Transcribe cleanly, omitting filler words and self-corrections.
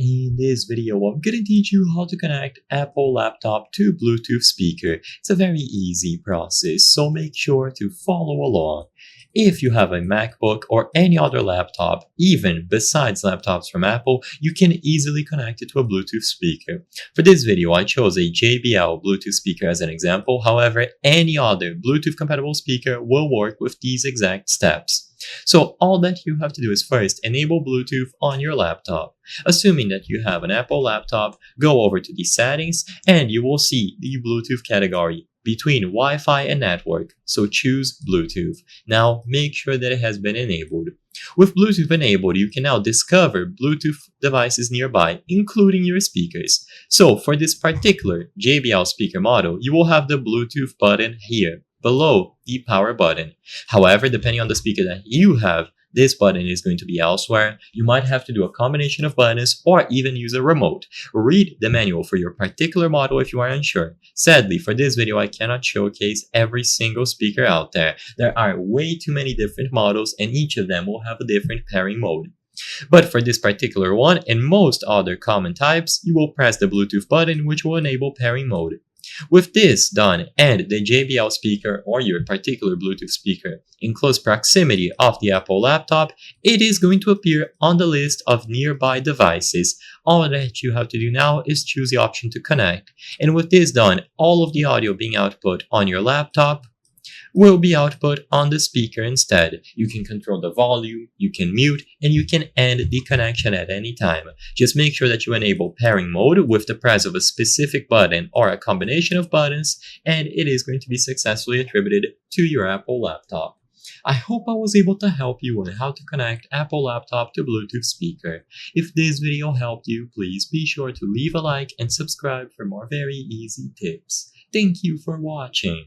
In this video, I'm going to teach you how to connect Apple laptop to Bluetooth speaker. It's a very easy process, so make sure to follow along. If you have a MacBook or any other laptop, even besides laptops from Apple, you can easily connect it to a Bluetooth speaker. For this video, I chose a JBL Bluetooth speaker as an example. However, any other Bluetooth compatible speaker will work with these exact steps. So all that you have to do is first enable Bluetooth on your laptop. Assuming that you have an Apple laptop, go over to the settings and you will see the Bluetooth category between Wi-Fi and network, so choose Bluetooth. Now make sure that it has been enabled. With Bluetooth enabled, you can now discover Bluetooth devices nearby, including your speakers. So for this particular JBL speaker model, you will have the Bluetooth button here, below the power button. However, depending on the speaker that you have, this button is going to be elsewhere. You might have to do a combination of buttons or even use a remote. Read the manual for your particular model if you are unsure. Sadly, for this video, I cannot showcase every single speaker out there. There are way too many different models and each of them will have a different pairing mode. But for this particular one and most other common types, you will press the Bluetooth button which will enable pairing mode. With this done and the JBL speaker or your particular Bluetooth speaker in close proximity of the Apple laptop, it is going to appear on the list of nearby devices. All that you have to do now is choose the option to connect. And with this done, all of the audio being output on your laptop will be output on the speaker instead. You can control the volume, you can mute, and you can end the connection at any time. Just make sure that you enable pairing mode with the press of a specific button or a combination of buttons, and it is going to be successfully attributed to your Apple laptop. I hope I was able to help you on how to connect Apple laptop to Bluetooth speaker. If this video helped you, please be sure to leave a like and subscribe for more very easy tips. Thank you for watching.